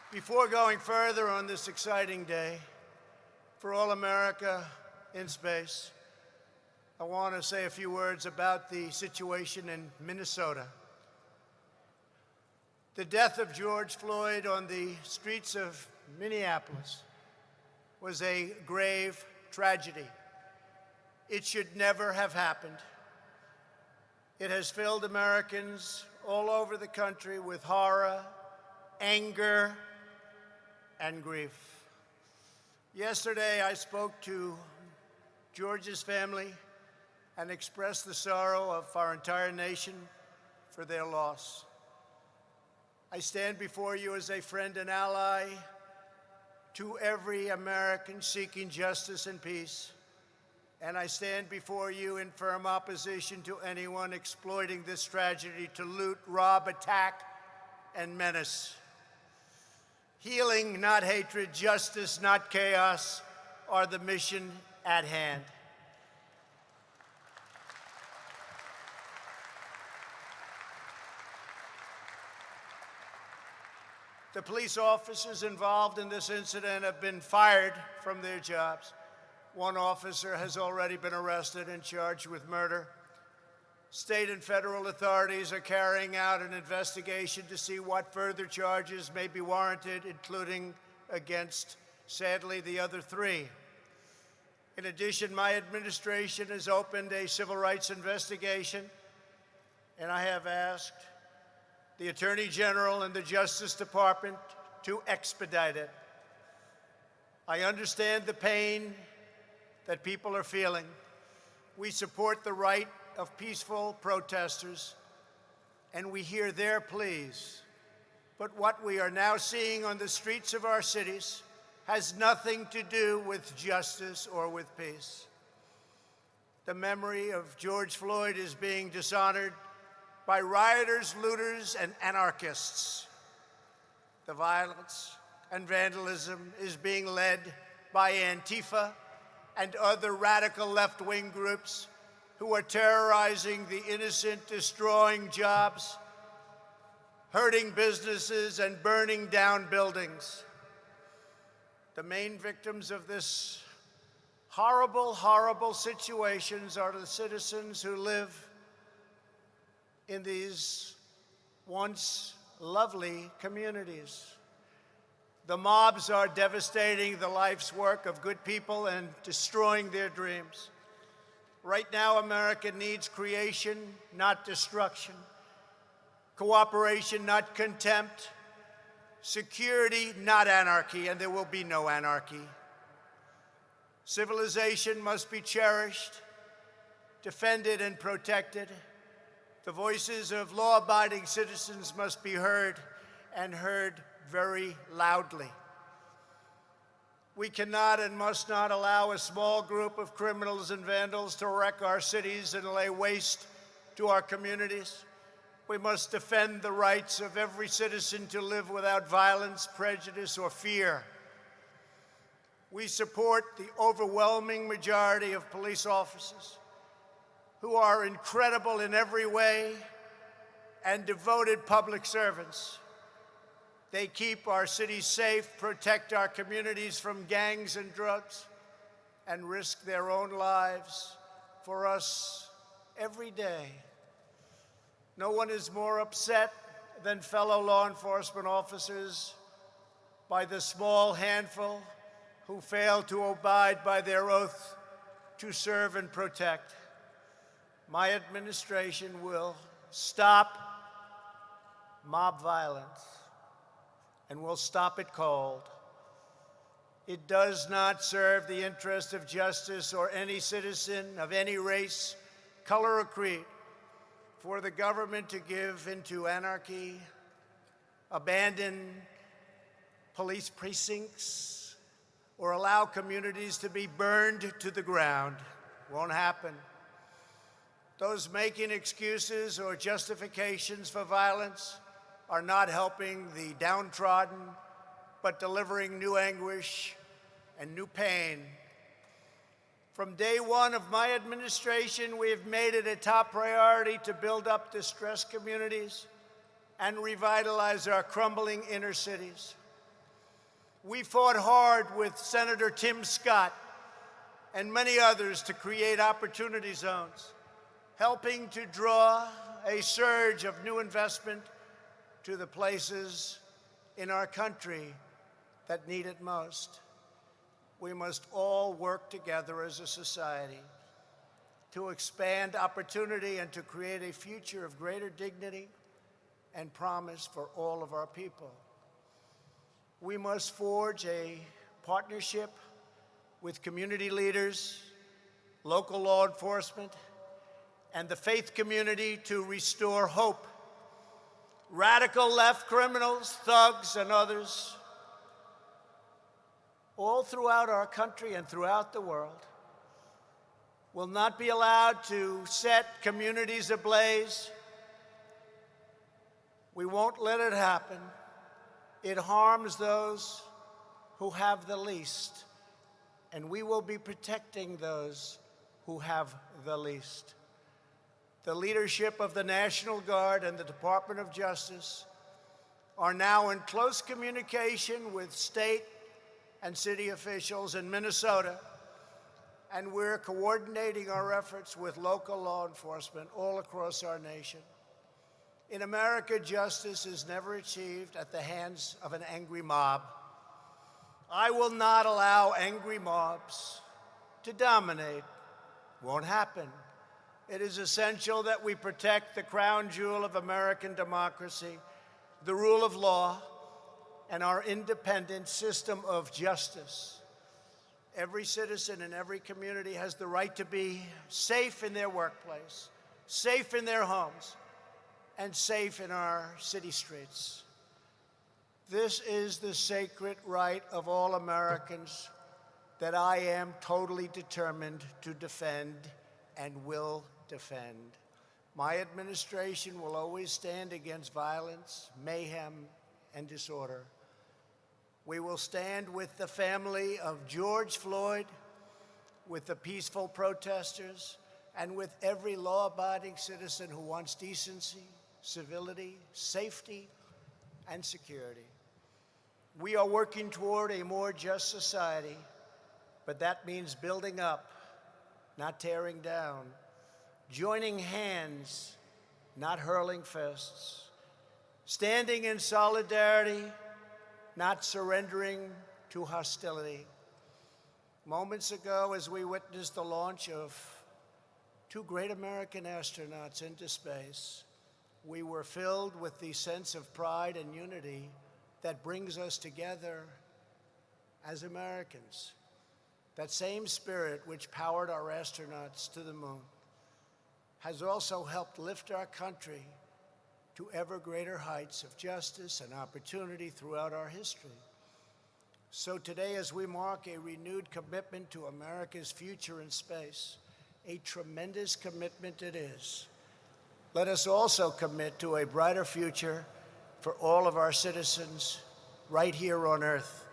Before going further on this exciting day for all America in space, I want to say a few words about the situation in Minnesota. The death of George Floyd on the streets of Minneapolis was a grave tragedy. It should never have happened. It has filled Americans all over the country with horror, anger, and grief. Yesterday, I spoke to George's family and expressed the sorrow of our entire nation for their loss. I stand before you as a friend and ally to every American seeking justice and peace, and I stand before you in firm opposition to anyone exploiting this tragedy to loot, rob, attack, and menace. Healing, not hatred, justice, not chaos, are the mission at hand. The police officers involved in this incident have been fired from their jobs. One officer has already been arrested and charged with murder. State and federal authorities are carrying out an investigation to see what further charges may be warranted, including against, sadly, the other three. In addition, my administration has opened a civil rights investigation, and I have asked the Attorney General and the Justice Department to expedite it. I understand the pain that people are feeling. We support the right of peaceful protesters, and we hear their pleas. But what we are now seeing on the streets of our cities has nothing to do with justice or with peace. The memory of George Floyd is being dishonored by rioters, looters, and anarchists. The violence and vandalism is being led by Antifa and other radical left-wing groups who are terrorizing the innocent, destroying jobs, hurting businesses, and burning down buildings. The main victims of this horrible, horrible situations are the citizens who live in these once lovely communities. The mobs are devastating the life's work of good people and destroying their dreams. Right now, America needs creation, not destruction. Cooperation, not contempt. Security, not anarchy, and there will be no anarchy. Civilization must be cherished, defended, and protected. The voices of law-abiding citizens must be heard, and heard very loudly. We cannot and must not allow a small group of criminals and vandals to wreck our cities and lay waste to our communities. We must defend the rights of every citizen to live without violence, prejudice, or fear. We support the overwhelming majority of police officers who are incredible in every way and devoted public servants. They keep our cities safe, protect our communities from gangs and drugs, and risk their own lives for us every day. No one is more upset than fellow law enforcement officers by the small handful who fail to abide by their oath to serve and protect. My administration will stop mob violence, and we'll stop it cold. It does not serve the interest of justice or any citizen of any race, color, or creed for the government to give into anarchy, abandon police precincts, or allow communities to be burned to the ground. Won't happen. Those making excuses or justifications for violence are not helping the downtrodden, but delivering new anguish and new pain. From day one of my administration, we have made it a top priority to build up distressed communities and revitalize our crumbling inner cities. We fought hard with Senator Tim Scott and many others to create opportunity zones, helping to draw a surge of new investment to the places in our country that need it most. We must all work together as a society to expand opportunity and to create a future of greater dignity and promise for all of our people. We must forge a partnership with community leaders, local law enforcement, and the faith community to restore hope. Radical left criminals, thugs, and others, all throughout our country and throughout the world, will not be allowed to set communities ablaze. We won't let it happen. It harms those who have the least, and we will be protecting those who have the least. The leadership of the National Guard and the Department of Justice are now in close communication with state and city officials in Minnesota, and we're coordinating our efforts with local law enforcement all across our nation. In America, justice is never achieved at the hands of an angry mob. I will not allow angry mobs to dominate. Won't happen. It is essential that we protect the crown jewel of American democracy, the rule of law, and our independent system of justice. Every citizen in every community has the right to be safe in their workplace, safe in their homes, and safe in our city streets. This is the sacred right of all Americans that I am totally determined to defend and will defend. My administration will always stand against violence, mayhem, and disorder. We will stand with the family of George Floyd, with the peaceful protesters, and with every law-abiding citizen who wants decency, civility, safety, and security. We are working toward a more just society, but that means building up, not tearing down, joining hands, not hurling fists, standing in solidarity, not surrendering to hostility. Moments ago, as we witnessed the launch of two great American astronauts into space, we were filled with the sense of pride and unity that brings us together as Americans. That same spirit which powered our astronauts to the moon has also helped lift our country to ever greater heights of justice and opportunity throughout our history. So today, as we mark a renewed commitment to America's future in space, a tremendous commitment it is, let us also commit to a brighter future for all of our citizens right here on Earth.